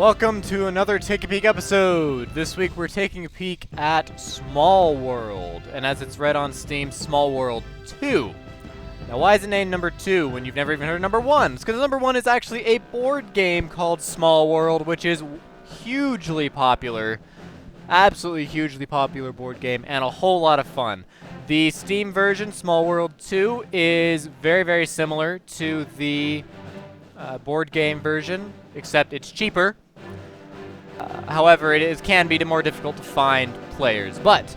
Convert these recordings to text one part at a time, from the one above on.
Welcome to another Take a Peek episode. This week we're taking a peek at Small World, and as it's read on Steam, Small World 2. Now why is it named number 2 when you've never even heard of number 1? It's because number 1 is actually a board game called Small World, which is hugely popular. Absolutely hugely popular board game, and a whole lot of fun. The Steam version, Small World 2, is very, very similar to the board game version, except it's cheaper. However, it can be more difficult to find players. But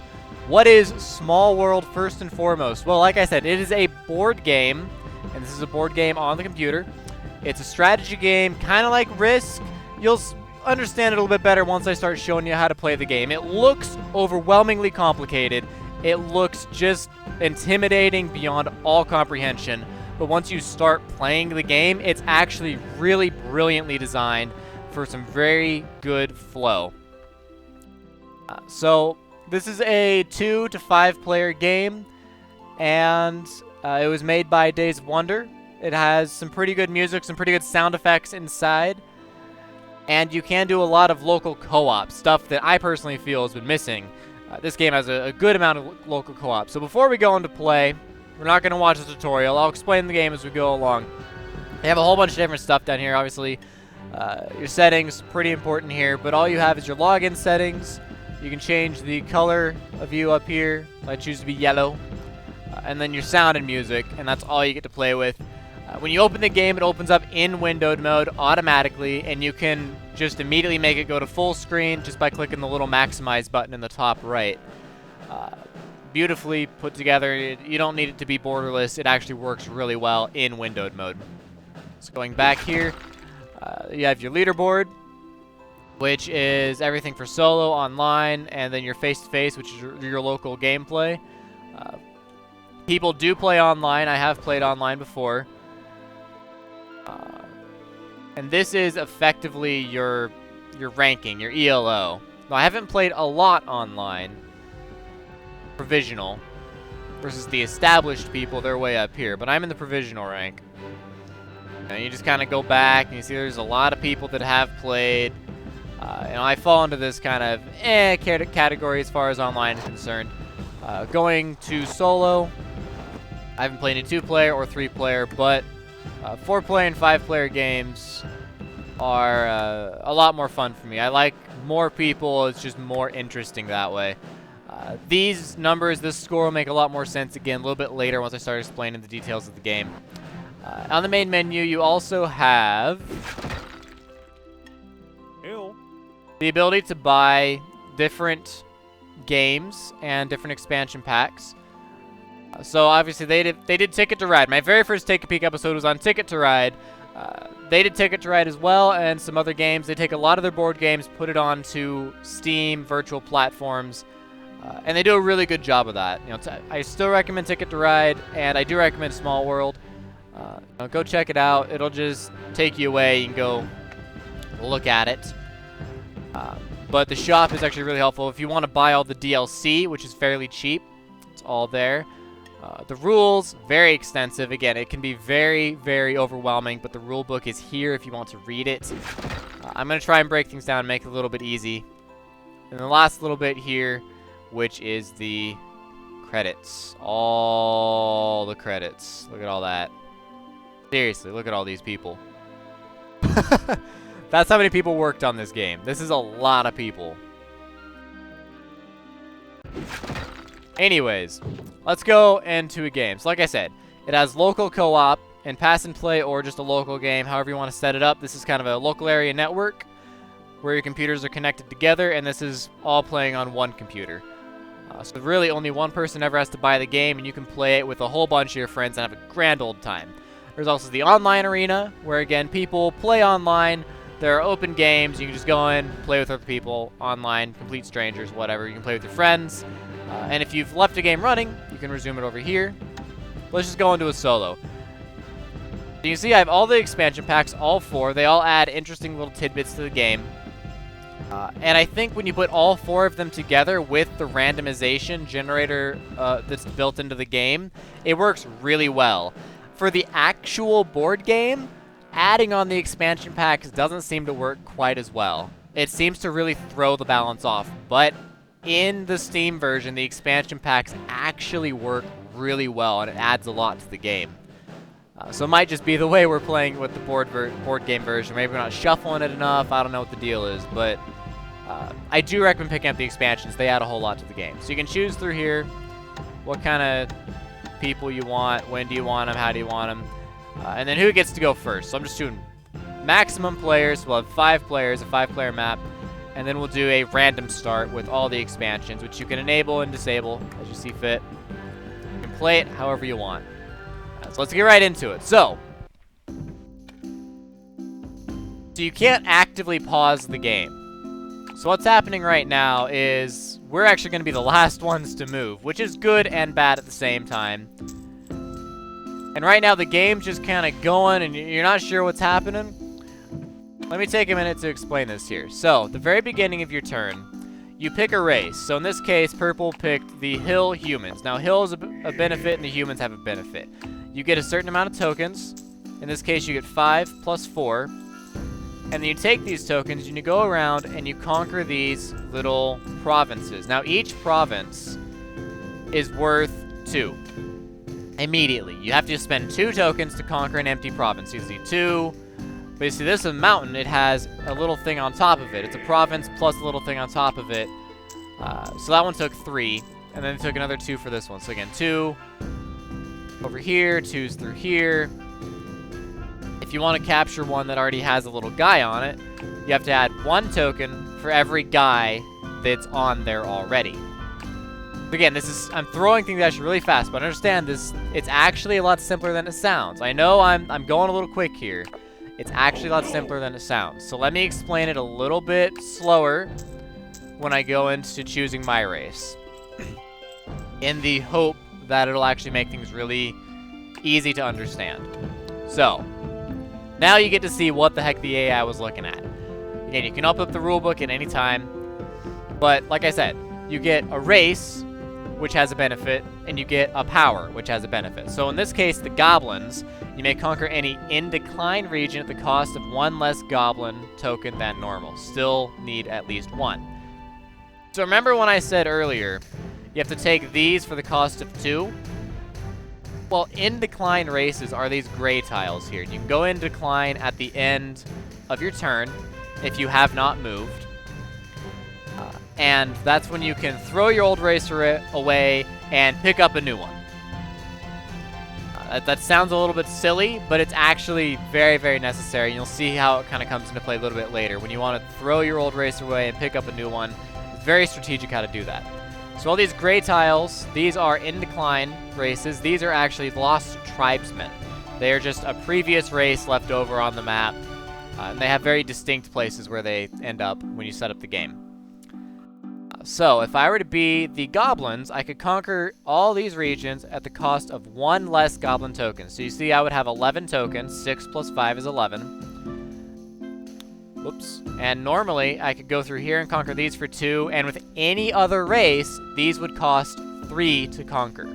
what is Small World first and foremost? Well, like I said, it is a board game, and this is a board game on the computer. It's a strategy game, kind of like Risk. You'll understand it a little bit better once I start showing you how to play the game. It looks overwhelmingly complicated. It looks just intimidating beyond all comprehension. But once you start playing the game, it's actually really brilliantly designed for some very good flow. So this is a 2 to 5 player game, and it was made by Days of Wonder. It has some pretty good music, some pretty good sound effects inside, and you can do a lot of local co-op, stuff that I personally feel has been missing. This game has a good amount of local co-op. So before we go into play, we're not going to watch the tutorial. I'll explain the game as we go along. They have a whole bunch of different stuff down here, obviously. Your settings, pretty important here, but all you have is your login settings. You can change the color of you up here. I choose to be yellow. And then your sound and music, and that's all you get to play with. When you open the game, it opens up in windowed mode automatically, and you can just immediately make it go to full screen just by clicking the little maximize button in the top right. Beautifully put together. You don't need it to be borderless. It actually works really well in windowed mode. So going back here, you have your leaderboard, which is everything for solo, online, and then your face-to-face, which is your local gameplay. People do play online. I have played online before. And this is effectively your ranking, your ELO. Now, I haven't played a lot online. Provisional. Versus the established people, they're way up here. But I'm in the provisional rank. And you just kind of go back, and you see there's a lot of people that have played. I fall into this kind of category as far as online is concerned. Going to solo, I haven't played a 2-player or 3-player, but 4-player and 5-player games are a lot more fun for me. I like more people. It's just more interesting that way. These numbers, this score will make a lot more sense again a little bit later once I start explaining the details of the game. On the main menu, you also have the ability to buy different games and different expansion packs. So obviously they did Ticket to Ride. My very first Take a Peek episode was on Ticket to Ride. They did Ticket to Ride as well, and some other games. They take a lot of their board games, put it onto Steam, virtual platforms, and they do a really good job of that. I still recommend Ticket to Ride, and I do recommend Small World. Go check it out. It'll just take you away. You can go look at it. But the shop is actually really helpful. If you want to buy all the DLC, which is fairly cheap, it's all there. The rules, very extensive. Again, it can be very, very overwhelming, but the rule book is here if you want to read it. I'm going to try and break things down and make it a little bit easy. And the last little bit here, which is the credits. All the credits. Look at all that. Seriously, look at all these people. That's how many people worked on this game. This is a lot of people. Anyways, let's go into a game. So like I said, it has local co-op and pass and play, or just a local game, however you want to set it up. This is kind of a local area network where your computers are connected together, and this is all playing on one computer. So really only one person ever has to buy the game, and you can play it with a whole bunch of your friends and have a grand old time. There's also the online arena, where again, people play online. There are open games. You can just go in, play with other people online, complete strangers, whatever. You can play with your friends. And if you've left a game running, you can resume it over here. Let's just go into a solo. So you can see I have all the expansion packs, all 4. They all add interesting little tidbits to the game. And I think when you put all 4 of them together with the randomization generator that's built into the game, it works really well. For the actual board game, adding on the expansion packs doesn't seem to work quite as well. It seems to really throw the balance off, but in the Steam version, the expansion packs actually work really well, and it adds a lot to the game. So it might just be the way we're playing with the board game version. Maybe we're not shuffling it enough. I don't know what the deal is, but I do recommend picking up the expansions. They add a whole lot to the game. So you can choose through here what kind of people you want, when do you want them, how do you want them, and then who gets to go first. So I'm just doing maximum players. We'll have 5 players, a 5-player map, and then we'll do a random start with all the expansions, which you can enable and disable as you see fit. You can play it however you want. So let's get right into it. So you can't actively pause the game. So what's happening right now is we're actually going to be the last ones to move, which is good and bad at the same time. And right now the game's just kind of going and you're not sure what's happening. Let me take a minute to explain this here. So, the very beginning of your turn, you pick a race. So in this case, purple picked the hill humans. Now, hill is a benefit and the humans have a benefit. You get a certain amount of tokens. In this case, you get 5 plus 4. And then you take these tokens and you go around and you conquer these little provinces. Now, each province is worth 2. Immediately. You have to spend 2 tokens to conquer an empty province. You see 2. But you see, this is a mountain. It has a little thing on top of it. It's a province plus a little thing on top of it. So that one took 3. And then it took another 2 for this one. So again, 2 over here, 2's through here. If you want to capture one that already has a little guy on it, you have to add 1 token for every guy that's on there already. Again, I'm throwing things at you really fast, but understand this, it's actually a lot simpler than it sounds. I know I'm going a little quick here. It's actually a lot simpler than it sounds. So let me explain it a little bit slower when I go into choosing my race, in the hope that it'll actually make things really easy to understand. So, now you get to see what the heck the AI was looking at. Again, you can open up the rulebook at any time, but like I said, you get a race, which has a benefit, and you get a power, which has a benefit. So in this case, the goblins, you may conquer any in-decline region at the cost of 1 less goblin token than normal. Still need at least 1. So remember when I said earlier, you have to take these for the cost of 2? Well, in-decline races are these gray tiles here. You can go in decline at the end of your turn if you have not moved. And that's when you can throw your old racer away and pick up a new one. That sounds a little bit silly, but it's actually very, very necessary. And you'll see how it kind of comes into play a little bit later. When you want to throw your old racer away and pick up a new one, it's very strategic how to do that. So all these gray tiles, these are in decline races. These are actually lost tribesmen. They are just a previous race left over on the map. And they have very distinct places where they end up when you set up the game. So, if I were to be the goblins, I could conquer all these regions at the cost of 1 less goblin token. So you see I would have 11 tokens. 6 plus 5 is 11. Whoops. And normally, I could go through here and conquer these for 2. And with any other race, these would cost 3 to conquer.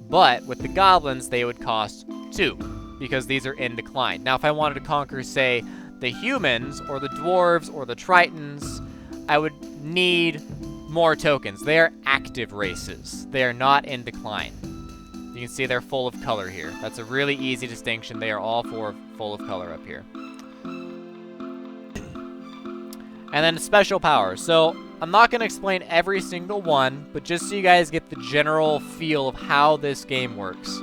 But with the goblins, they would cost 2. Because these are in decline. Now, if I wanted to conquer, say, the humans, or the dwarves, or the tritons, I would need more tokens. They are active races. They are not in decline. You can see they're full of color here. That's a really easy distinction. They are all full of color up here. And then special powers. So I'm not going to explain every single one, but just so you guys get the general feel of how this game works.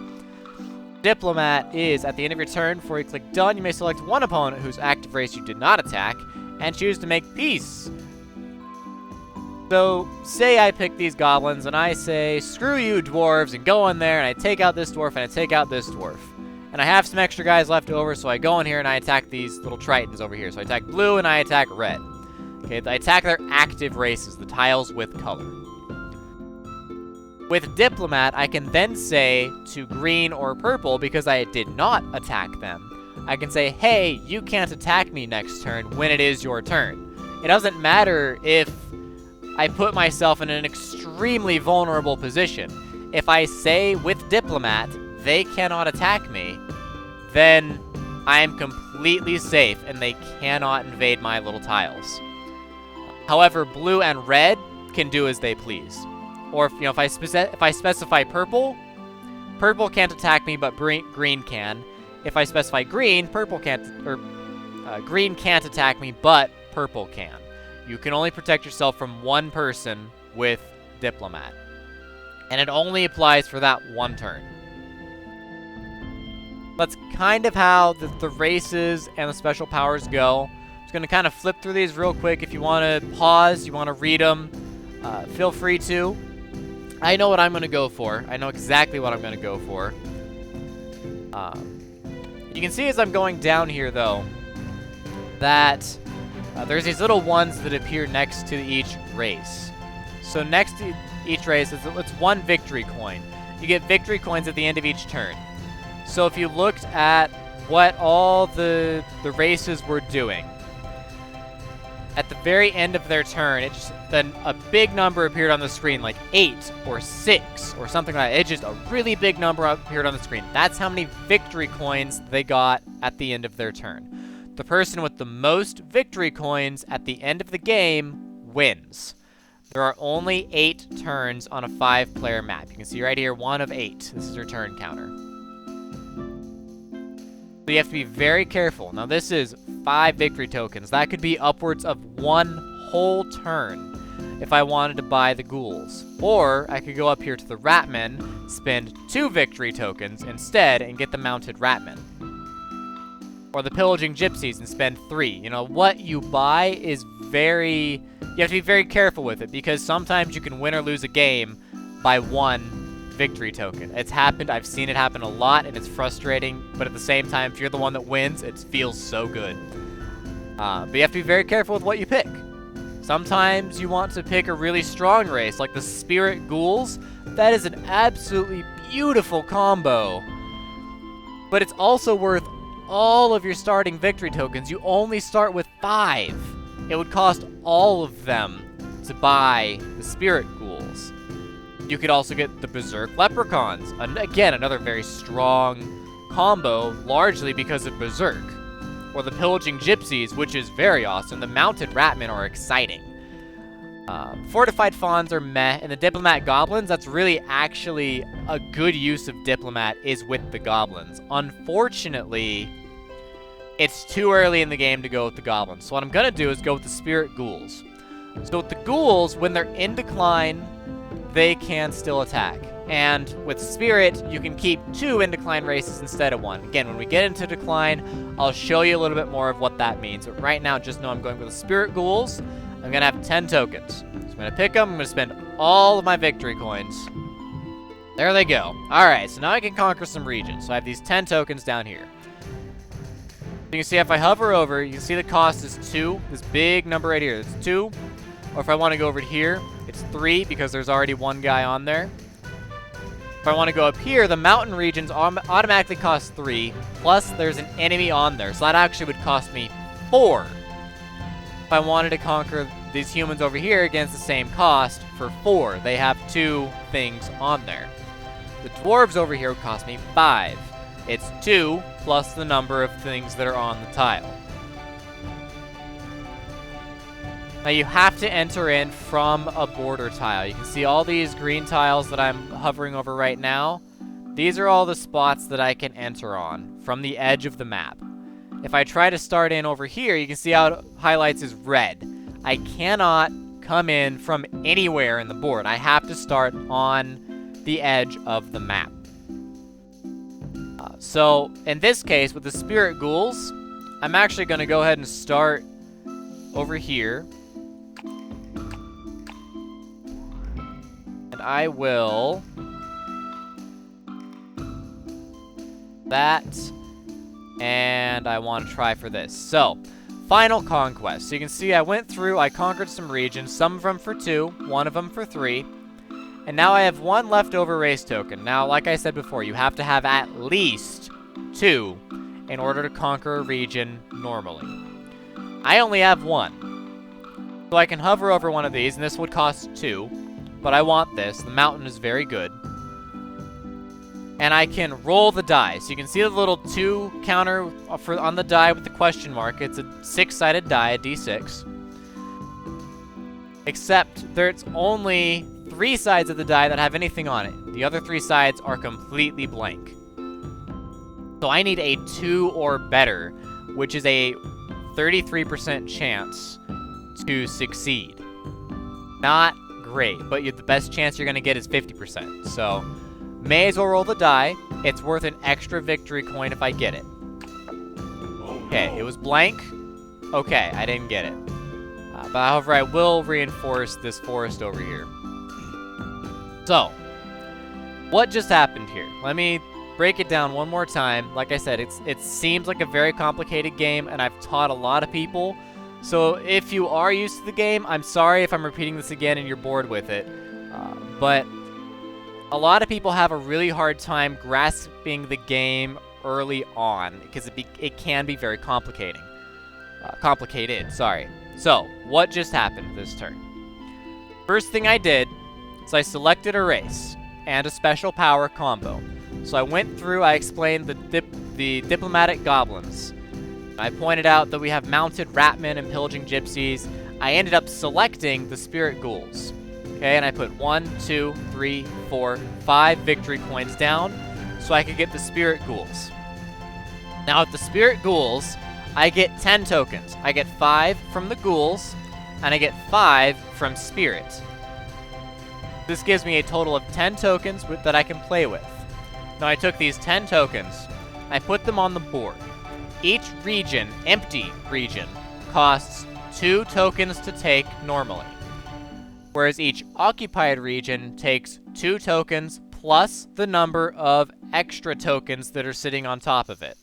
Diplomat is, at the end of your turn, before you click done, you may select one opponent whose active race you did not attack, and choose to make peace. So, say I pick these goblins, and I say, screw you, dwarves, and go in there, and I take out this dwarf, and I take out this dwarf. And I have some extra guys left over, so I go in here, and I attack these little tritons over here. So I attack blue, and I attack red. Okay, I attack their active races, the tiles with color. With Diplomat, I can then say to green or purple, because I did not attack them, I can say, hey, you can't attack me next turn when it is your turn. It doesn't matter if I put myself in an extremely vulnerable position. If I say with Diplomat, they cannot attack me, then I am completely safe, and they cannot invade my little tiles. However, blue and red can do as they please. Or if I specify purple, purple can't attack me, but green can. If I specify green, purple can't, or green can't attack me, but purple can. You can only protect yourself from one person with Diplomat. And it only applies for that one turn. That's kind of how the races and the special powers go. I'm just going to kind of flip through these real quick. If you want to pause, you want to read them, feel free to. I know what I'm going to go for. I know exactly what I'm going to go for. You can see as I'm going down here, though, that there's these little ones that appear next to each race. So next to each race, it's one victory coin. You get victory coins at the end of each turn. So if you looked at what all the races were doing, at the very end of their turn, then a big number appeared on the screen, like 8 or 6 or something like that. It's just a really big number appeared on the screen. That's how many victory coins they got at the end of their turn. The person with the most victory coins at the end of the game wins. There are only 8 turns on a 5-player map. You can see right here, 1 of 8. This is your turn counter. So you have to be very careful. Now this is 5 victory tokens. That could be upwards of 1 whole turn if I wanted to buy the ghouls. Or I could go up here to the Ratmen, spend 2 victory tokens instead, and get the mounted Ratmen. Or the pillaging gypsies and spend 3. You know, what you buy is you have to be very careful with it, because sometimes you can win or lose a game by 1 victory token. It's happened. I've seen it happen a lot, and it's frustrating. But at the same time, if you're the one that wins, it feels so good. But you have to be very careful with what you pick. Sometimes you want to pick a really strong race, like the Spirit Ghouls. That is an absolutely beautiful combo. But it's also worth all of your starting victory tokens. You only start with 5. It would cost all of them to buy the Spirit Ghouls. You could also get the Berserk Leprechauns. And again, another very strong combo, largely because of Berserk. Or the Pillaging Gypsies, which is very awesome. The Mounted Ratmen are exciting. Fortified Fawns are meh. And the Diplomat Goblins, that's really actually a good use of Diplomat, is with the Goblins. Unfortunately, it's too early in the game to go with the Goblins. So what I'm going to do is go with the Spirit Ghouls. So with the Ghouls, when they're in decline, they can still attack. And with Spirit, you can keep 2 in decline races instead of 1. Again, when we get into decline, I'll show you a little bit more of what that means. But right now, just know I'm going with the Spirit Ghouls. I'm going to have 10 tokens. So I'm going to pick them. I'm going to spend all of my victory coins. There they go. Alright, so now I can conquer some regions. So I have these 10 tokens down here. You can see if I hover over, you can see the cost is 2. This big number right here, it's 2. Or if I want to go over here, it's 3 because there's already 1 guy on there. If I want to go up here, the mountain regions automatically cost 3, plus there's an enemy on there. So that actually would cost me 4. If I wanted to conquer these humans over here against the same cost for 4, they have 2 things on there. The dwarves over here would cost me 5. It's 2 plus the number of things that are on the tile. Now you have to enter in from a border tile. You can see all these green tiles that I'm hovering over right now. These are all the spots that I can enter on from the edge of the map. If I try to start in over here, you can see how it highlights is red. I cannot come in from anywhere in the board. I have to start on the edge of the map. So in this case, with the Spirit Ghouls, I'm actually going to go ahead and start over here. And I will... that. And I want to try for this. So, Final Conquest. So you can see I went through, I conquered some regions, some of them for 2, one of them for 3. And now I have 1 leftover race token. Now, like I said before, you have to have at least 2 in order to conquer a region normally. I only have 1. So I can hover over one of these, and this would cost 2. But I want this. The mountain is very good. and I can roll the die. So you can see the little 2 counter on the die with the question mark. It's a 6-sided die, a d6. Except there's only 3 sides of the die that have anything on it. The other 3 sides are completely blank. So I need a 2 or better, which is a 33% chance to succeed. Not great, but the best chance you're going to get is 50%. So may as well roll the die. It's worth an extra victory coin if I get it. Okay, it was blank. Okay, I didn't get it. But however, I will reinforce this forest over here. So, what just happened here? Let me break it down one more time. Like I said, it seems like a very complicated game, and I've taught a lot of people. So if you are used to the game, I'm sorry if I'm repeating this again and you're bored with it. But a lot of people have a really hard time grasping the game early on because it can be very complicated. Sorry. So, what just happened this turn? First thing I did is I selected a race and a special power combo. So I went through, I explained the diplomatic goblins. I pointed out that we have mounted ratmen and pillaging gypsies. I ended up selecting the spirit ghouls. Okay, and I put 1, 2, 3, 4, 5 victory coins down so I could get the spirit ghouls. Now with the spirit ghouls, I get 10 tokens. I get 5 from the ghouls, and I get 5 from spirit. This gives me a total of 10 tokens that I can play with. Now I took these 10 tokens, I put them on the board. Each region, empty region, costs 2 tokens to take normally, whereas each occupied region takes 2 tokens plus the number of extra tokens that are sitting on top of it.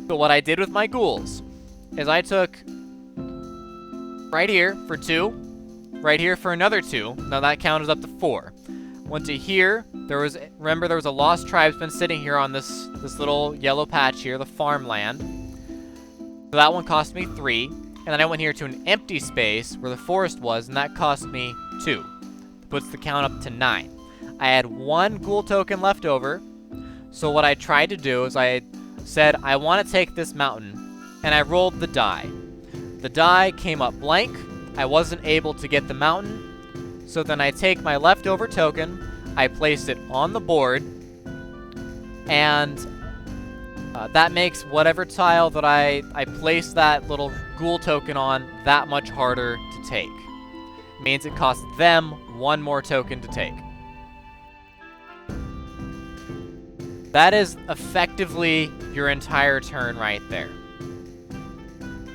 So what I did with my ghouls is I took right here for 2, right here for another 2. Now that counted up to 4. Went to here. Remember there was a lost tribesman sitting here on this little yellow patch here, the farmland. So that one cost me 3. And then I went here to an empty space where the forest was, and that cost me 2. Puts the count up to 9. I had 1 ghoul token left over. So what I tried to do is I said, I want to take this mountain, and I rolled the die. The die came up blank. I wasn't able to get the mountain. So then I take my leftover token, I place it on the board, and that makes whatever tile that I place that little ghoul token on that much harder to take. It means it costs them 1 more token to take. That is effectively your entire turn right there.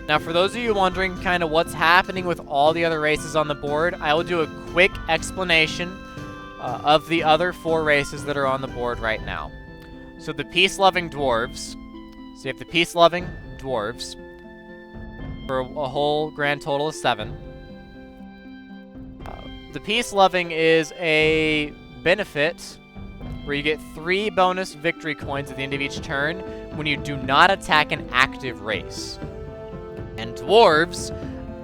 Now, for those of you wondering kind of what's happening with all the other races on the board, I will do a quick explanation of the other 4 races that are on the board right now. So the peace-loving dwarves. So you have the peace-loving dwarves for a whole grand total of 7. The peace-loving is a benefit where you get 3 bonus victory coins at the end of each turn when you do not attack an active race. And dwarves,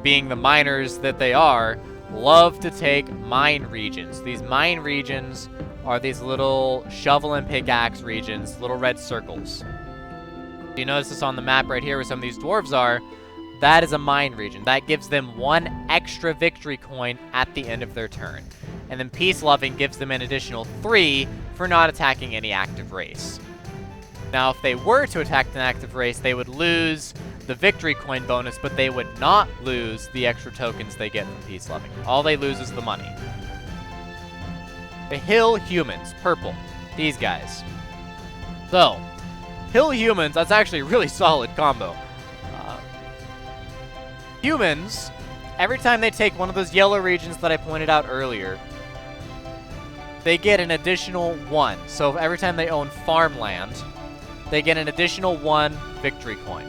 being the miners that they are, love to take mine regions. These mine regions are these little shovel and pickaxe regions, little red circles. You notice this on the map right here where some of these dwarves are. That is a mine region. That gives them 1 extra victory coin at the end of their turn. And then Peace Loving gives them an additional 3 for not attacking any active race. Now, if they were to attack an active race, they would lose the victory coin bonus, but they would not lose the extra tokens they get from Peace Loving. All they lose is the money. The Hill Humans, purple. These guys. So, Hill Humans, that's actually a really solid combo. Humans, every time they take one of those yellow regions that I pointed out earlier, they get an additional 1. So every time they own farmland, they get an additional 1 victory coin.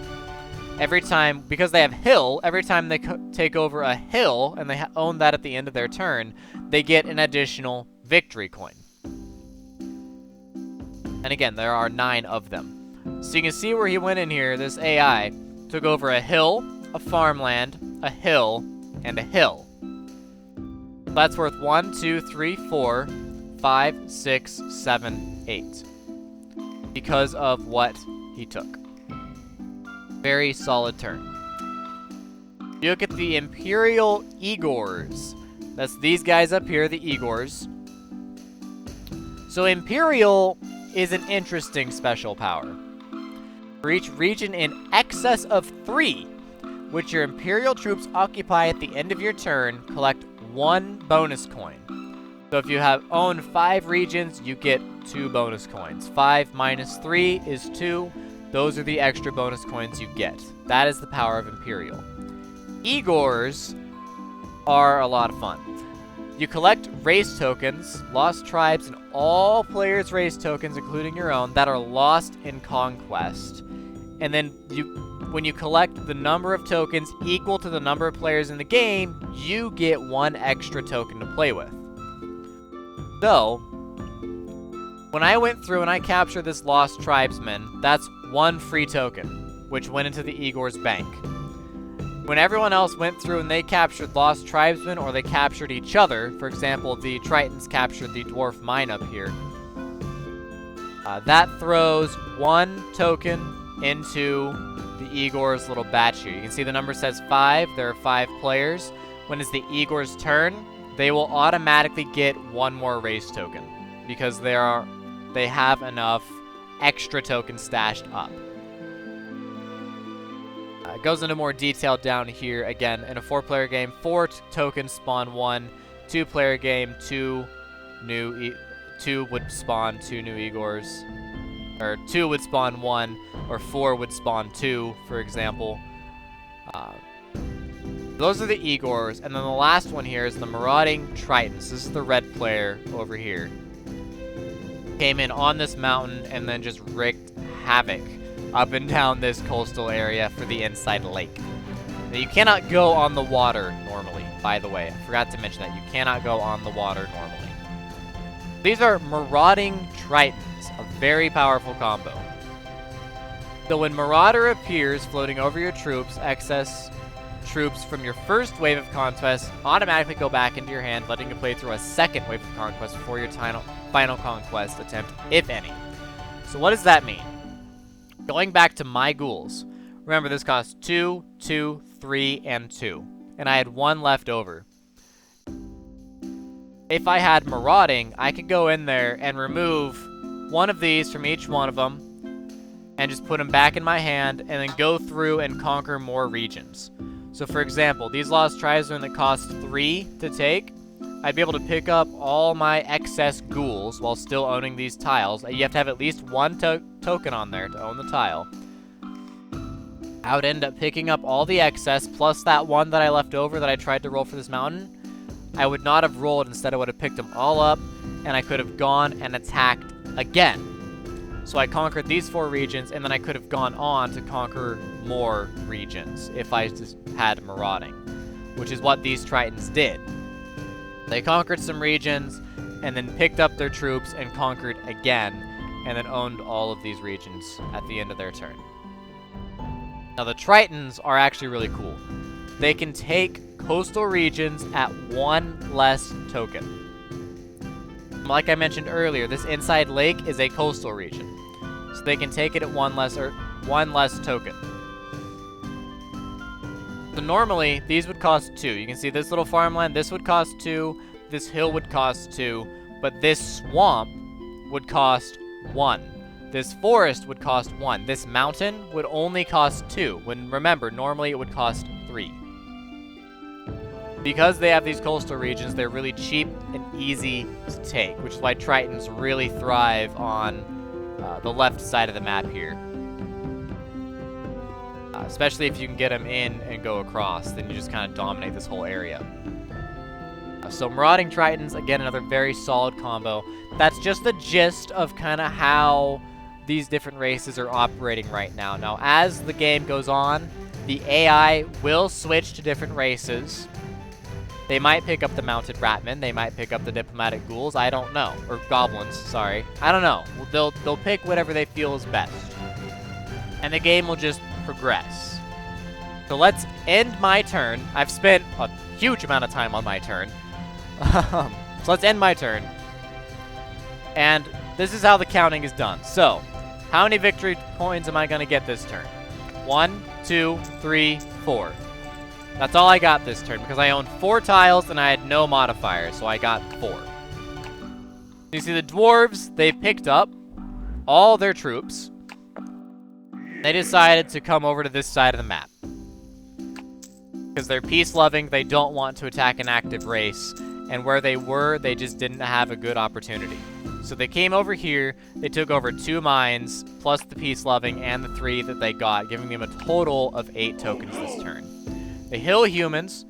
Every time, because they have hill, every time they take over a hill and they own that at the end of their turn, they get an additional victory coin. And again, there are 9 of them. So you can see where he went in here. This AI took over a hill, a farmland, a hill, and a hill. That's worth 1, 2, 3, 4, 5, 6, 7, 8. because of what he took. Very solid turn. You look at the Imperial Igors. That's these guys up here, the Igors. So Imperial is an interesting special power. For each region in excess of 3, which your Imperial troops occupy at the end of your turn, collect 1 bonus coin. So if you own 5 regions, you get 2 bonus coins. 5 minus 3 is 2. Those are the extra bonus coins you get. That is the power of Imperial. Igors are a lot of fun. You collect race tokens, lost tribes, and all players' race tokens, including your own, that are lost in Conquest. And then when you collect the number of tokens equal to the number of players in the game, you get 1 extra token to play with. So, when I went through and I captured this lost tribesman, that's 1 free token, which went into the Igor's bank. When everyone else went through and they captured lost tribesmen, or they captured each other, for example, the Tritons captured the dwarf mine up here, that throws 1 token into the Igor's little batch here. You can see the number says 5. There are 5 players. When it's the Igor's turn, they will automatically get 1 more race token because they have enough extra tokens stashed up. It goes into more detail down here. Again, in a 4-player game, 4 tokens spawn 1. 2-player game, 2 would spawn 2 new Igors. Or 2 would spawn 1, or 4 would spawn 2, for example. Those are the Igors, and then the last one here is the Marauding Tritons. This is the red player over here. Came in on this mountain and then just wreaked havoc up and down this coastal area for the inside lake. Now, you cannot go on the water normally, by the way. I forgot to mention that. You cannot go on the water normally. These are Marauding Tritons, a very powerful combo. So when Marauder appears floating over your troops, excess troops from your first wave of conquest automatically go back into your hand, letting you play through a second wave of conquest before your final conquest attempt, if any. So what does that mean? Going back to my ghouls, remember this costs 2, 2, 3, and 2, and I had 1 left over. If I had Marauding, I could go in there and remove 1 of these from each one of them and just put them back in my hand and then go through and conquer more regions. So for example, these lost tribesmen that cost 3 to take, I'd be able to pick up all my excess ghouls while still owning these tiles. You have to have at least 1 token on there to own the tile. I would end up picking up all the excess plus that 1 that I left over that I tried to roll for this mountain. I would not have rolled. Instead, I would have picked them all up, and I could have gone and attacked again. So I conquered these 4 regions, and then I could have gone on to conquer more regions if I just had Marauding, which is what these Tritons did. They conquered some regions, and then picked up their troops and conquered again, and then owned all of these regions at the end of their turn. Now the Tritons are actually really cool. They can take coastal regions at 1 less token. Like I mentioned earlier, this inside lake is a coastal region, so they can take it at 1 less token. So normally, these would cost 2. You can see this little farmland, this would cost 2, this hill would cost 2, but this swamp would cost 1. This forest would cost 1. This mountain would only cost 2, when remember, normally it would cost 3. Because they have these coastal regions, they're really cheap and easy to take, which is why Tritons really thrive on the left side of the map here. Especially if you can get them in and go across, then you just kind of dominate this whole area. So Marauding Tritons, again, another very solid combo. That's just the gist of kind of how these different races are operating right now. Now, as the game goes on, the AI will switch to different races. They might pick up the mounted ratmen. They might pick up the diplomatic ghouls. I don't know. Or goblins, sorry. I don't know. They'll pick whatever they feel is best. And the game will just progress. So let's end my turn. I've spent a huge amount of time on my turn. So let's end my turn. And this is how the counting is done. So, How many victory points am I going to get this turn? 1, 2, 3, 4. That's all I got this turn because I owned 4 tiles and I had no modifiers, so I got 4. You see the dwarves, they picked up all their troops. They decided to come over to this side of the map. Because they're peace-loving, they don't want to attack an active race, and where they were, they just didn't have a good opportunity. So they came over here, they took over 2 mines, plus the peace-loving and the 3 that they got, giving them a total of 8 tokens this turn. The hill humans,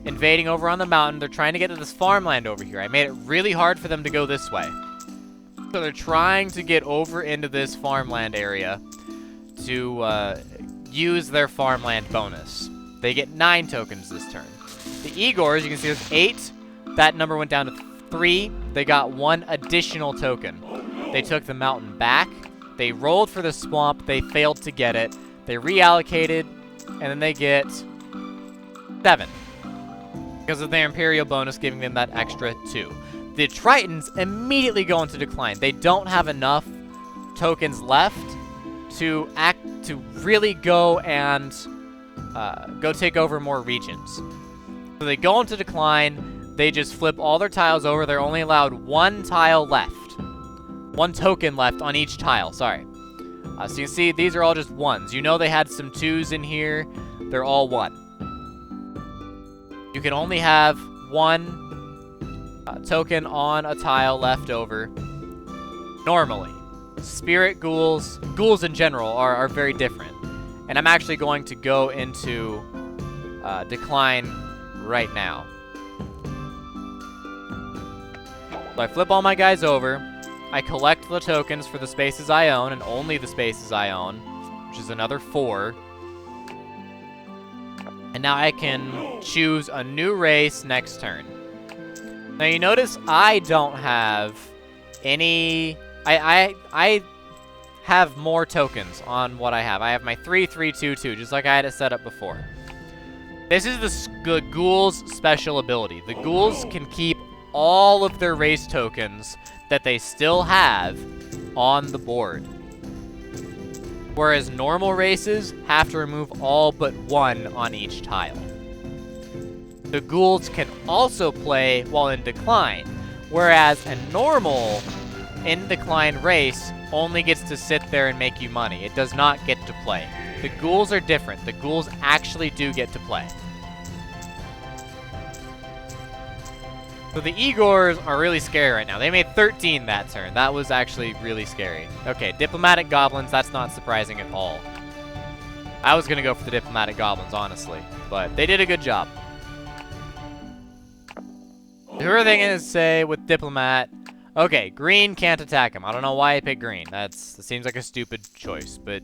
invading over on the mountain, they're trying to get to this farmland over here. I made it really hard for them to go this way. So they're trying to get over into this farmland area to use their farmland bonus. They get 9 tokens this turn. The Igors, you can see there's 8. That number went down to 3. They got 1 additional token. They took the mountain back. They rolled for the swamp. They failed to get it. They reallocated, and then they get 7. Because of their Imperial bonus, giving them that extra 2. The Tritons immediately go into decline. They don't have enough tokens left to really go and go take over more regions. So they go into decline. They just flip all their tiles over. They're only allowed 1 tile left. 1 token left on each tile, sorry. So you can see these are all just 1s. You know they had some 2s in here. They're all 1. You can only have 1 token on a tile left over normally. Spirit ghouls in general are very different. And I'm actually going to go into decline right now. So I flip all my guys over. I collect the tokens for the spaces I own, and only the spaces I own, which is another 4. And now I can choose a new race next turn. Now you notice I don't have any... I have more tokens on what I have. I have my 3, 3, 2, 2, just like I had it set up before. This is the ghouls' special ability. The ghouls can keep all of their race tokens that they still have on the board. Whereas normal races have to remove all but 1 on each tile. The ghouls can also play while in decline, whereas a normal in decline race only gets to sit there and make you money. It does not get to play. The ghouls are different. The ghouls actually do get to play. So the Igors are really scary right now. They made 13 that turn. That was actually really scary. Okay, diplomatic goblins, that's not surprising at all. I was going to go for the diplomatic goblins, honestly. But they did a good job. Who are they going to say with diplomat? Okay, green can't attack him. I don't know why I picked green. That seems like a stupid choice, but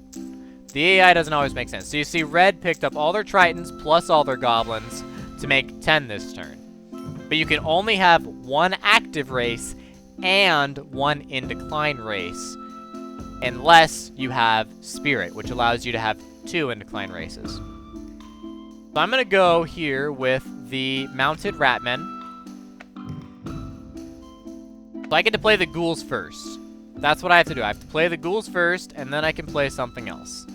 the AI doesn't always make sense. So you see red picked up all their Tritons plus all their goblins to make 10 this turn. But you can only have 1 active race and 1 in decline race unless you have Spirit, which allows you to have 2 in decline races. So I'm going to go here with the mounted ratmen. So I get to play the ghouls first. That's what I have to do. I have to play the ghouls first, and then I can play something else.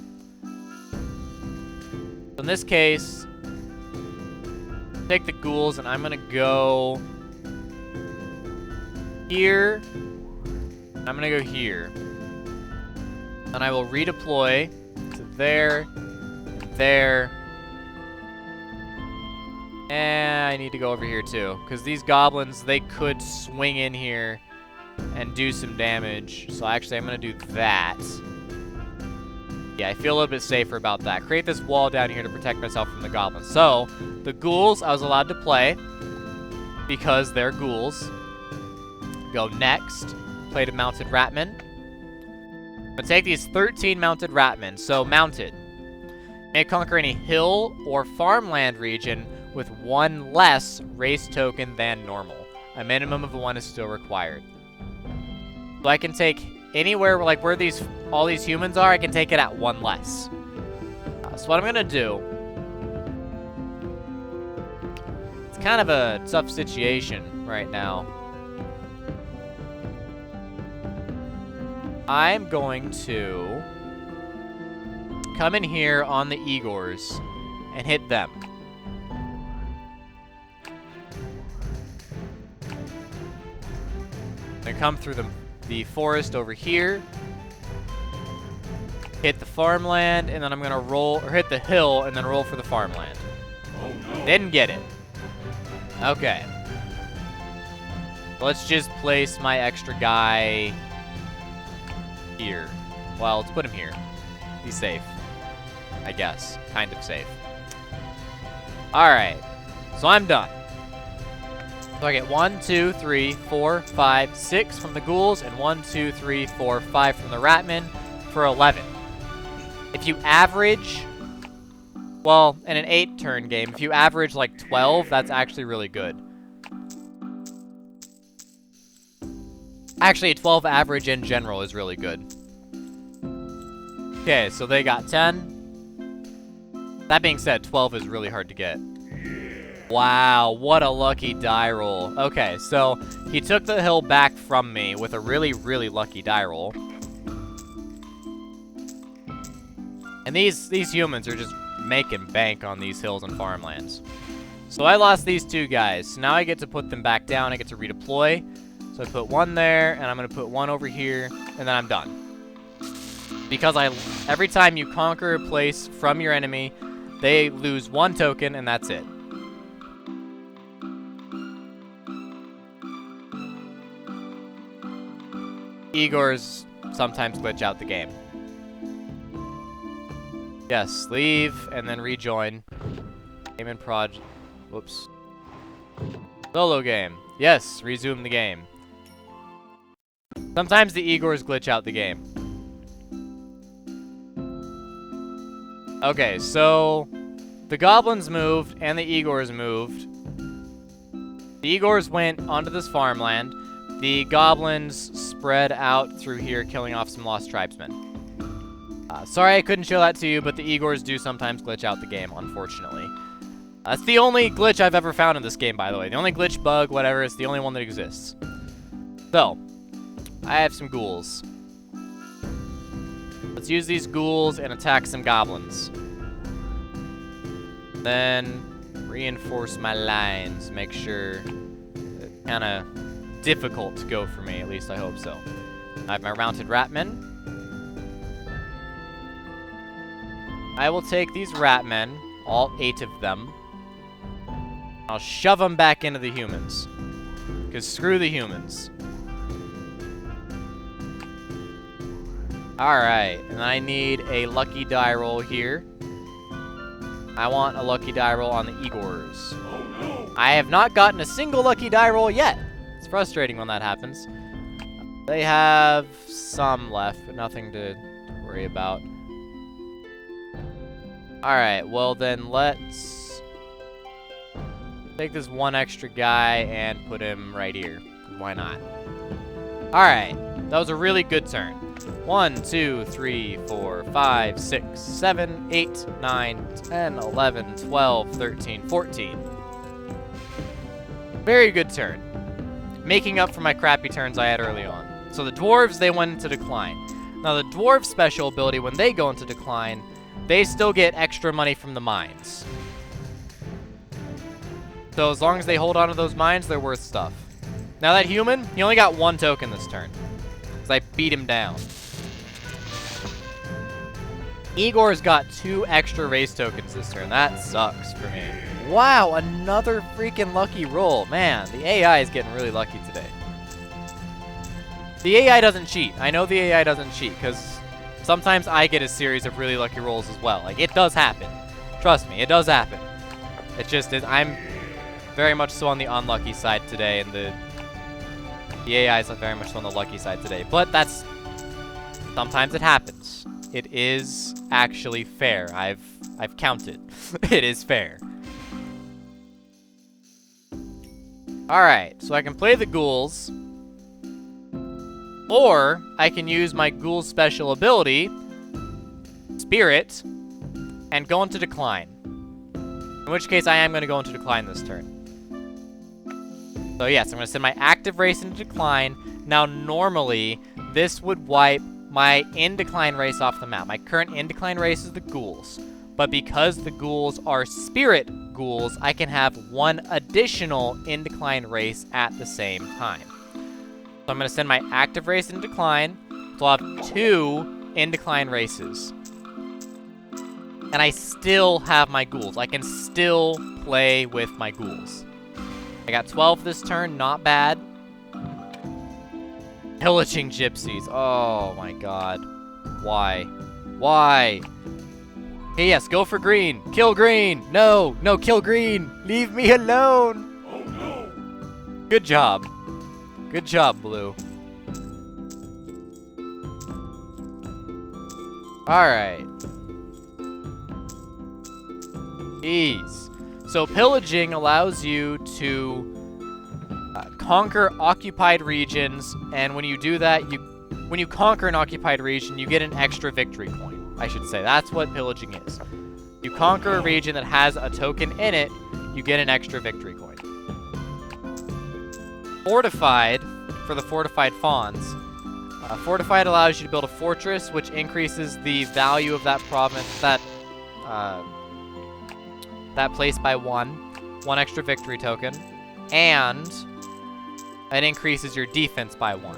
So in this case, take the ghouls, and I'm going to go here. I'm going to go here. And I will redeploy to there, there. And I need to go over here too, because these goblins, they could swing in here and do some damage. So actually, I'm going to do that. Yeah, I feel a little bit safer about that. Create this wall down here to protect myself from the goblins. So, the ghouls I was allowed to play because they're ghouls. Go next. Play the mounted ratmen. I'm going to take these 13 mounted ratmen. So, mounted. May conquer any hill or farmland region with 1 less race token than normal. A minimum of 1 is still required. So I can take anywhere, like where all these humans are, I can take it at 1 less. So what I'm gonna do, it's kind of a tough situation right now. I'm going to come in here on the Igors and hit them. I'm gonna come through the forest over here, hit the farmland, and then I'm gonna roll, or hit the hill, and then roll for the farmland. Oh, no. Didn't get it. Okay. Let's just place my extra guy here. Well, let's put him here. He's safe. I guess. Kind of safe. Alright. So I'm done. So I get 1, 2, 3, 4, 5, 6 from the ghouls, and 1, 2, 3, 4, 5 from the ratmen for 11. If you average, well, in an 8-turn game, if you average like 12, that's actually really good. Actually, a 12 average in general is really good. Okay, so they got 10. That being said, 12 is really hard to get. Wow, what a lucky die roll. Okay, so he took the hill back from me with a really, really lucky die roll. And these humans are just making bank on these hills and farmlands. So I lost these two guys. So now I get to put them back down. I get to redeploy. So I put one there, and I'm going to put one over here, and then I'm done. Because every time you conquer a place from your enemy, they lose 1 token, and that's it. Igors sometimes glitch out the game. Yes, leave, and then rejoin. Game in proj... Whoops. Solo game. Yes, resume the game. Sometimes the Igors glitch out the game. Okay, so the goblins moved and the Igors moved. The Igors went onto this farmland. The goblins spread out through here, killing off some lost tribesmen. Sorry I couldn't show that to you, but the Igors do sometimes glitch out the game, unfortunately. That's the only glitch I've ever found in this game, by the way. The only glitch, bug, whatever, it's the only one that exists. So, I have some ghouls. Let's use these ghouls and attack some goblins. Then, reinforce my lines. Make sure it's kind of difficult to go for me, at least I hope so. I have my mounted ratmen. I will take these ratmen, all 8 of them. I'll shove them back into the humans. Because screw the humans. Alright, and I need a lucky die roll here. I want a lucky die roll on the Igors. Oh, no. I have not gotten a single lucky die roll yet. It's frustrating when that happens. They have some left, but nothing to worry about. Alright, well then let's take this one extra guy and put him right here. Why not? Alright, that was a really good turn. 1, 2, 3, 4, 5, 6, 7, 8, 9, 10, 11, 12, 13, 14. Very good turn. Making up for my crappy turns I had early on. So the dwarves, they went into decline. Now the dwarf special ability, when they go into decline, they still get extra money from the mines. So as long as they hold on to those mines, they're worth stuff. Now that human, he only got 1 token this turn. Because I beat him down. Igor's got 2 extra race tokens this turn. That sucks for me. Wow, another freaking lucky roll. Man, the AI is getting really lucky today. The AI doesn't cheat. I know the AI doesn't cheat, because sometimes I get a series of really lucky rolls as well. Like, it does happen. Trust me, it does happen. It just is. I'm very much so on the unlucky side today, and the AI is very much so on the lucky side today. But that's... sometimes it happens. It is actually fair. I've counted. It is fair. Alright, so I can play the ghouls. Or, I can use my ghoul special ability, Spirit, and go into decline. In which case, I am going to go into decline this turn. So yes, I'm going to send my active race into decline. Now, normally, this would wipe my in-decline race off the map. My current in-decline race is the ghouls. But because the ghouls are spirit ghouls, I can have one additional in-decline race at the same time. So I'm going to send my active race into decline. So I'll have 2 in-decline races. And I still have my ghouls. I can still play with my ghouls. I got 12 this turn, not bad. Pillaging gypsies. Oh my god. Why? Why? Okay, yes, go for green. Kill green. No, no, kill green. Leave me alone. Oh no. Good job. Good job, blue. Alright. Jeez. So pillaging allows you to conquer occupied regions, and when you do that, when you conquer an occupied region, you get an extra victory coin, I should say. That's what pillaging is. You conquer a region that has a token in it, you get an extra victory coin. Fortified, for the fortified fawns. Fortified allows you to build a fortress, which increases the value of that province, that place by 1 extra victory token, and it increases your defense by 1.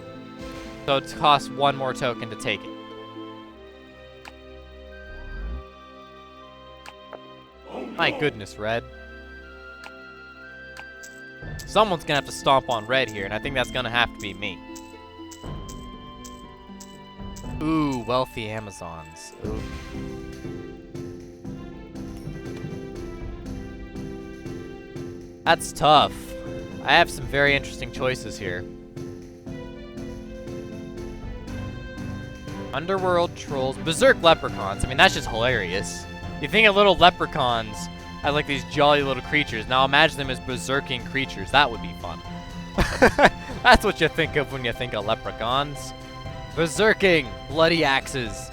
So it costs 1 more token to take it. My goodness, red. Someone's gonna have to stomp on red here, and I think that's gonna have to be me. Ooh, wealthy Amazons. Ooh. That's tough. I have some very interesting choices here. Underworld trolls, berserk leprechauns. I mean, that's just hilarious. You think of little leprechauns as like these jolly little creatures. Now imagine them as berserking creatures. That would be fun. That's what you think of when you think of leprechauns. Berserking, bloody axes.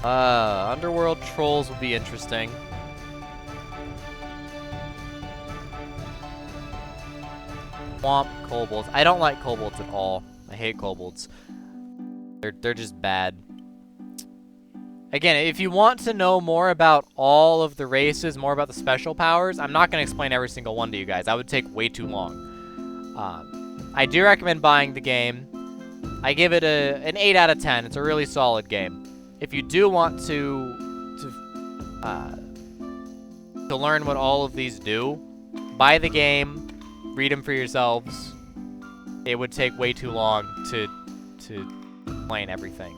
Underworld trolls would be interesting. Swamp kobolds. I don't like kobolds at all. I hate kobolds. They're just bad. Again, if you want to know more about all of the races, more about the special powers, I'm not going to explain every single one to you guys. That would take way too long. I do recommend buying the game. I give it an 8 out of 10. It's a really solid game. If you do want to learn what all of these do, buy the game, read them for yourselves. It would take way too long to explain everything.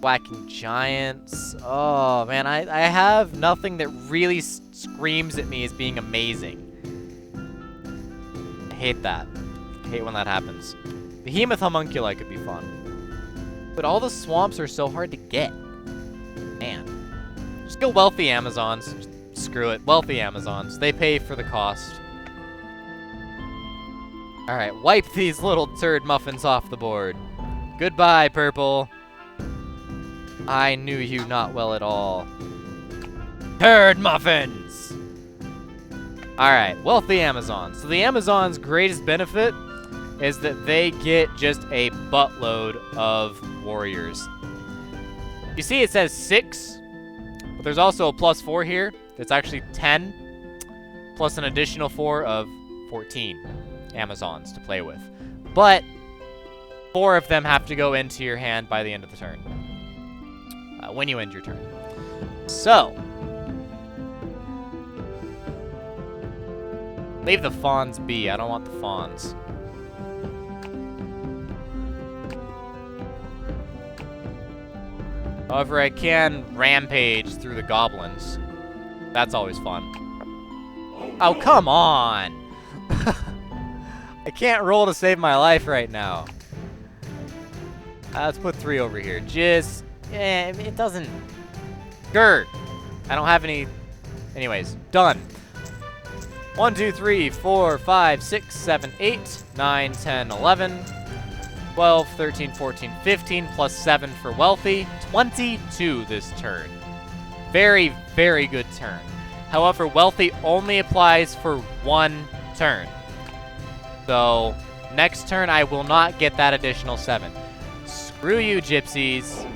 Whacking giants. Oh, man, I have nothing that really screams at me as being amazing. I hate that. I hate when that happens. Behemoth homunculi could be fun. But all the swamps are so hard to get. Man. Just go wealthy Amazons. Just screw it. Wealthy Amazons. They pay for the cost. Alright, wipe these little turd muffins off the board. Goodbye, purple. I knew you not well at all. Turd muffins! Alright, wealthy Amazons. So the Amazons' greatest benefit is that they get just a buttload of warriors. You see it says 6, but there's also a +4 here. It's actually 10, plus an additional 4 of 14 Amazons to play with. But 4 of them have to go into your hand by the end of the turn. When you end your turn. So, leave the fawns be. I don't want the fawns. However, I can rampage through the goblins. That's always fun. Oh, come on! I can't roll to save my life right now. Let's put 3 over here. Just... it doesn't... Grr! I don't have any... Anyways, done. 1, 2, 3, 4, 5, 6, 7, 8, 9, 10, 11, 12, 13, 14, 15, plus 7 for wealthy. 22 this turn. Very, very good turn. However, wealthy only applies for 1 turn. So, next turn I will not get that additional 7. Screw you, gypsies.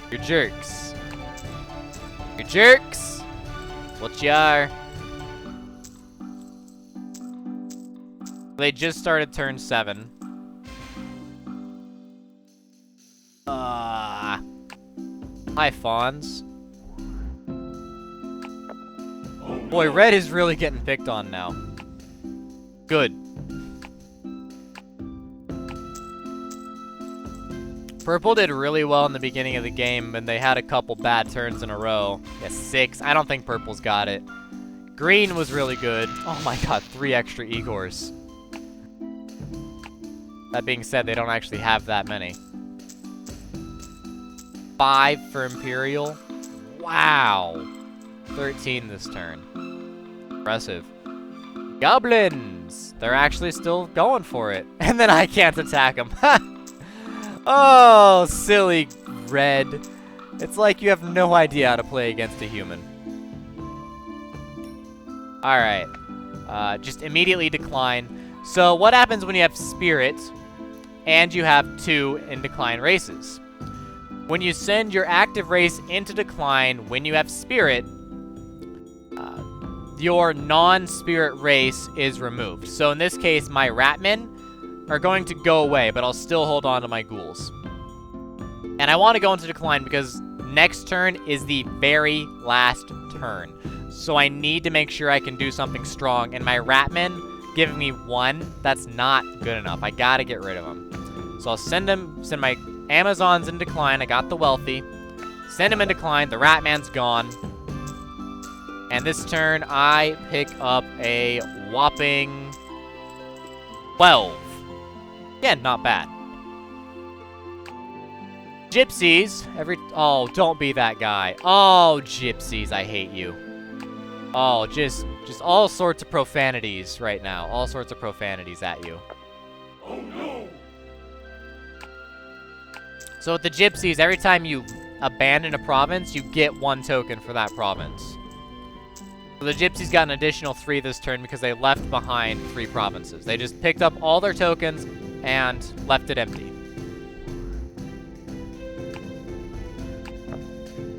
You're jerks. You're jerks. That's what you are. They just started turn 7. Hi, Fawns. Boy, red is really getting picked on now. Good. Purple did really well in the beginning of the game, and they had a couple bad turns in a row. Yeah, 6. I don't think purple's got it. Green was really good. Oh my god, 3 extra Igors. That being said, they don't actually have that many. 5 for Imperial. Wow. 13 this turn. Impressive. Goblins! They're actually still going for it. And then I can't attack them. Oh, silly red. It's like you have no idea how to play against a human. Alright. Just immediately decline. So what happens when you have Spirit and you have 2 in decline races? When you send your active race into decline when you have Spirit, your non-Spirit race is removed. So in this case, my Ratmen are going to go away, but I'll still hold on to my Ghouls. And I want to go into decline because next turn is the very last turn. So I need to make sure I can do something strong. And my Ratmen giving me 1, that's not good enough. I gotta get rid of them. So I'll send my Amazons in decline. I got the wealthy. Send him in decline. The Ratman's gone. And this turn, I pick up a whopping 12. Again, not bad. Gypsies. Oh, don't be that guy. Oh, gypsies, I hate you. Oh, just all sorts of profanities right now. All sorts of profanities at you. Oh, no. So with the gypsies, every time you abandon a province, you get 1 token for that province. So the gypsies got an additional 3 this turn because they left behind 3 provinces. They just picked up all their tokens and left it empty.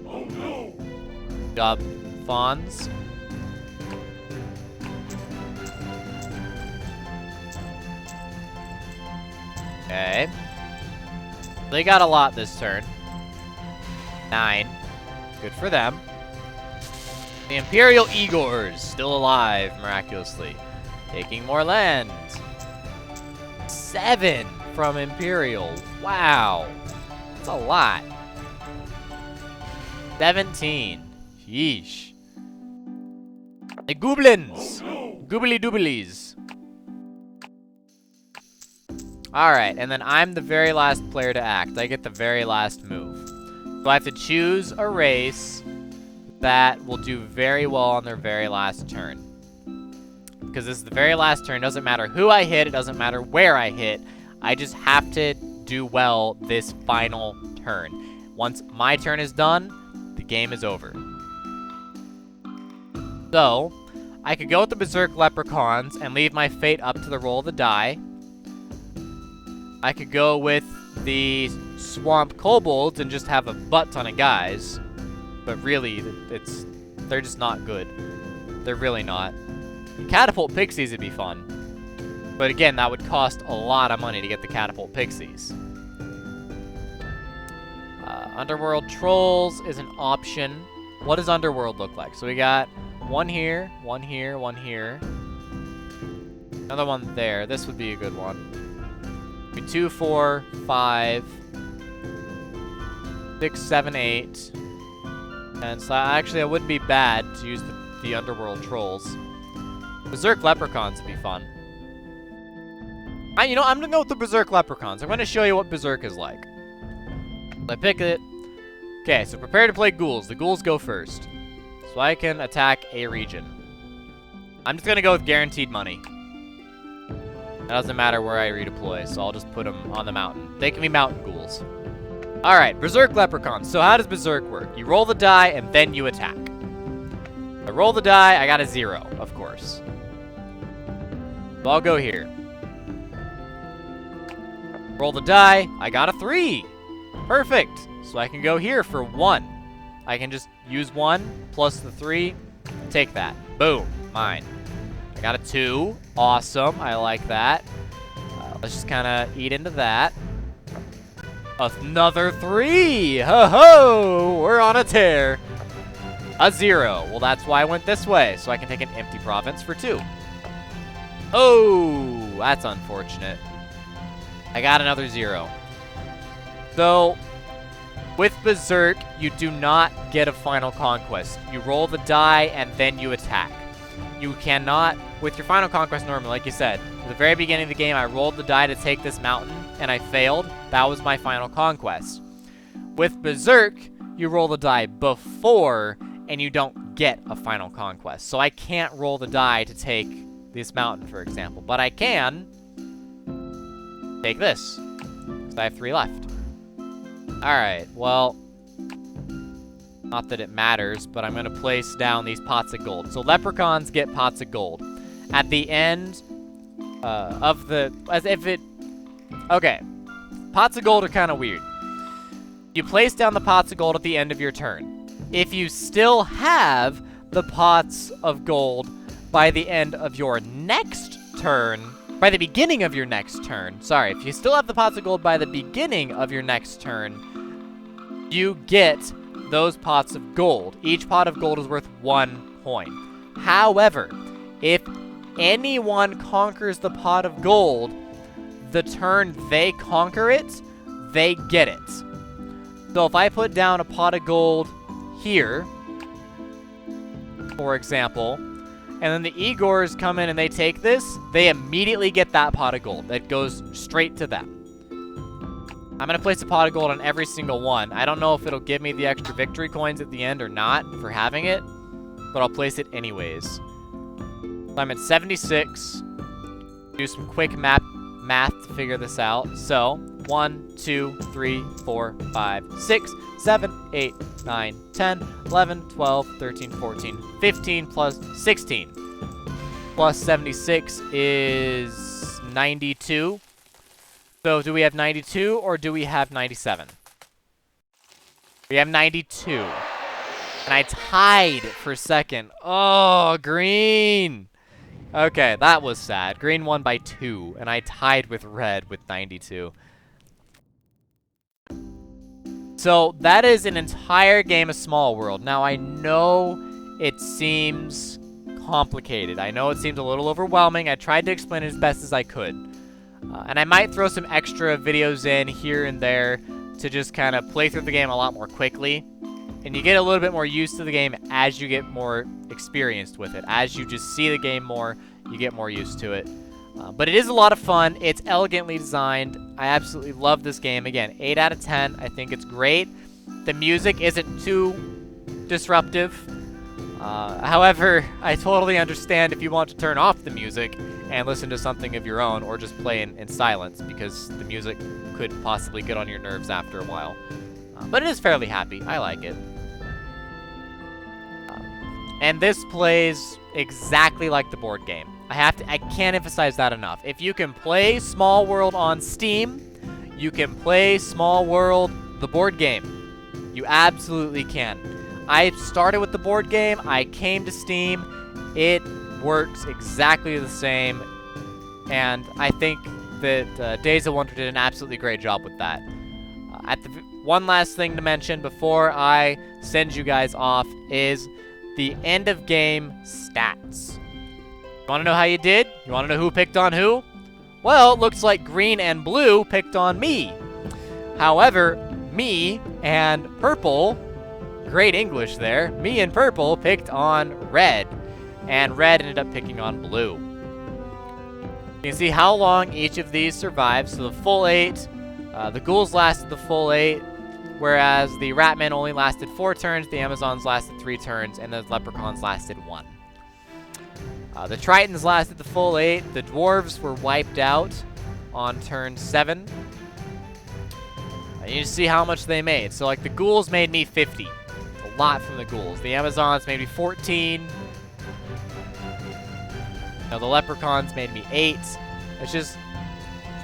Oh no! Good job, Fawns. Okay. They got a lot this turn. 9. Good for them. The Imperial Igors, still alive, miraculously. Taking more land. 7 from Imperial. Wow. That's a lot. 17. Yeesh. The Goblins. Goobly dooblies. Alright, and then I'm the very last player to act. I get the very last move. So I have to choose a race that will do very well on their very last turn. Because this is the very last turn. It doesn't matter who I hit. It doesn't matter where I hit. I just have to do well this final turn. Once my turn is done, the game is over. So, I could go with the Berserk Leprechauns and leave my fate up to the roll of the die. I could go with the Swamp Kobolds and just have a butt ton of guys. But really, they're just not good. They're really not. Catapult Pixies would be fun. But again, that would cost a lot of money to get the Catapult Pixies. Underworld Trolls is an option. What does Underworld look like? So we got 1 here, 1 here, 1 here. Another one there. This would be a good one. 2, 4, 5, 6, 7, 8. And so actually, it wouldn't be bad to use the Underworld Trolls. Berserk Leprechauns would be fun. You know, I'm gonna go with the Berserk Leprechauns. I'm gonna show you what Berserk is like. I pick it. Okay, so prepare to play Ghouls. The Ghouls go first. So I can attack a region. I'm just gonna go with guaranteed money. It doesn't matter where I redeploy, so I'll just put them on the mountain. They can be mountain Ghouls. Alright, Berserk Leprechauns. So how does Berserk work? You roll the die, and then you attack. I roll the die, I got a 0, of course. So I'll go here. Roll the die, I got a 3. Perfect. So I can go here for 1. I can just use 1 plus the 3. Take that. Boom. Mine. I got a 2. Awesome. I like that. Let's just kind of eat into that. Another 3. Ho-ho! We're on a tear. A 0. Well, that's why I went this way. So I can take an empty province for 2. Oh, that's unfortunate. I got another 0. So, with Berserk, you do not get a final conquest. You roll the die and then you attack. You cannot, with your final conquest normally, like you said, at the very beginning of the game, I rolled the die to take this mountain and I failed. That was my final conquest. With Berserk, you roll the die before and you don't get a final conquest. So I can't roll the die to take this mountain, for example, but I can take this, because I have 3 left. Alright, well, not that it matters, but I'm going to place down these pots of gold. So leprechauns get pots of gold. At the end of the, okay, pots of gold are kind of weird. You place down the pots of gold at the end of your turn. If you still have the pots of gold by the end of your next turn, by the beginning of your next turn, sorry, if you still have the pots of gold by the beginning of your next turn, you get those pots of gold. Each pot of gold is worth 1 point. However, if anyone conquers the pot of gold, the turn they conquer it, they get it. So if I put down a pot of gold here, for example, and then the Igors come in and they take this, they immediately get that pot of gold. That goes straight to them. I'm going to place a pot of gold on every single one. I don't know if it'll give me the extra victory coins at the end or not for having it, but I'll place it anyways. So I'm at 76. Do some quick math to figure this out. So 1, 2, 3, 4, 5, 6, 7, 8, 9, 10, 11, 12, 13, 14, 15 plus 16. Plus 76 is 92. So do we have 92 or do we have 97? We have 92. And I tied for second. Oh, green. Okay, that was sad. Green won by 2, and I tied with red with 92. So that is an entire game of Small World. Now, I know it seems complicated. I know it seems a little overwhelming. I tried to explain it as best as I could. And I might throw some extra videos in here and there to just kind of play through the game a lot more quickly. And you get a little bit more used to the game as you get more experienced with it. As you just see the game more, you get more used to it. But it is a lot of fun. It's elegantly designed. I absolutely love this game. Again, 8 out of 10. I think it's great. The music isn't too disruptive. However, I totally understand if you want to turn off the music and listen to something of your own, or just play in silence, because the music could possibly get on your nerves after a while. But it is fairly happy. I like it. And this plays exactly like the board game. I can't emphasize that enough. If you can play Small World on Steam, you can play Small World, the board game. You absolutely can. I started with the board game. I came to Steam. It works exactly the same. And I think that Days of Wonder did an absolutely great job with that. One last thing to mention before I send you guys off is the end of game stats. You want to know how you did? You want to know who picked on who? Well, it looks like green and blue picked on me. However, me and purple, great English there, me and purple picked on red, and red ended up picking on blue. You can see how long each of these survives. So the full 8, the ghouls lasted the full 8, whereas the ratmen only lasted 4 turns, the Amazons lasted 3 turns, and the leprechauns lasted 1. The Tritons lasted the full 8. The dwarves were wiped out on turn 7. You see how much they made. So, like, the ghouls made me 50. A lot from the ghouls. The Amazons made me 14. The leprechauns made me 8. It's just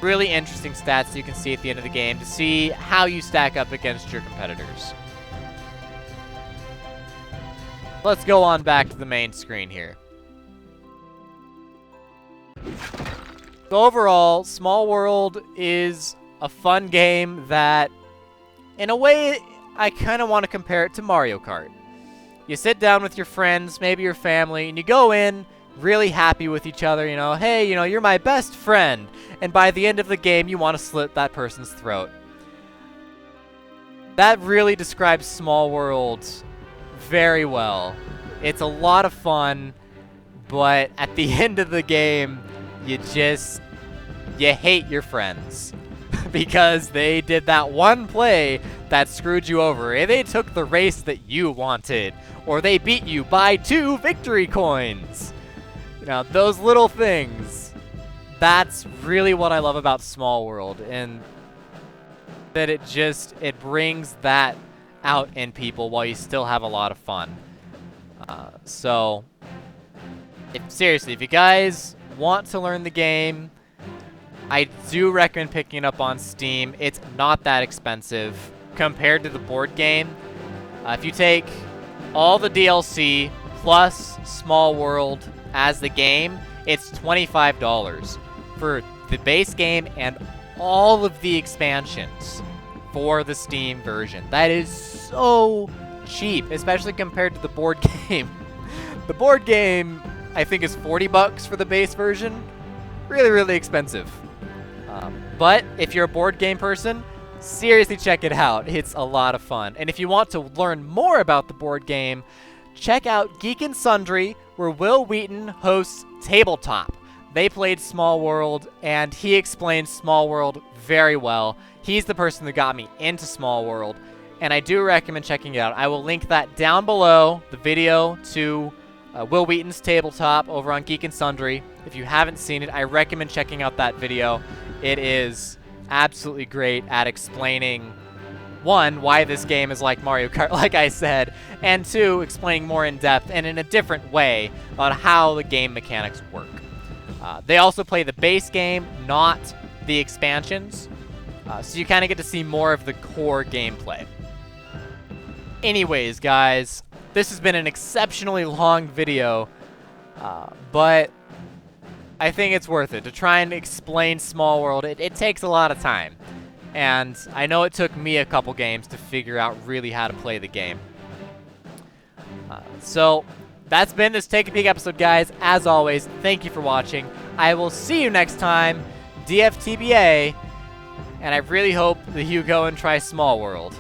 really interesting stats you can see at the end of the game to see how you stack up against your competitors. Let's go on back to the main screen here. So overall, Small World is a fun game that, in a way, I kind of want to compare it to Mario Kart. You sit down with your friends, maybe your family, and you go in really happy with each other, you know, hey, you know, you're my best friend. And by the end of the game, you want to slit that person's throat. That really describes Small World very well. It's a lot of fun, but at the end of the game, you hate your friends because they did that one play that screwed you over. They took the race that you wanted, or they beat you by 2 victory coins. You know, those little things. That's really what I love about Small World, and that it brings that out in people while you still have a lot of fun. So, seriously, if you guys want to learn the game, I do recommend picking it up on Steam. It's not that expensive compared to the board game. If you take all the DLC plus Small World as the game, it's $25 for the base game and all of the expansions for the Steam version. That is so cheap, especially compared to the board game. The board game, I think, is $40 for the base version. Really, really expensive. But if you're a board game person, seriously check it out. It's a lot of fun. And if you want to learn more about the board game, check out Geek and Sundry, where Will Wheaton hosts Tabletop. They played Small World, and he explained Small World very well. He's the person that got me into Small World, and I do recommend checking it out. I will link that down below, the video to Will Wheaton's Tabletop over on Geek and Sundry. If you haven't seen it, I recommend checking out that video. It is absolutely great at explaining, 1, why this game is like Mario Kart, like I said, and 2, explaining more in depth and in a different way about how the game mechanics work. They also play the base game, not the expansions, so you kind of get to see more of the core gameplay. Anyways, guys, this has been an exceptionally long video, but I think it's worth it to try and explain Small World. It takes a lot of time, and I know it took me a couple games to figure out really how to play the game. So that's been this Take a Peek episode, guys. As always, thank you for watching. I will see you next time, DFTBA, and I really hope that you go and try Small World.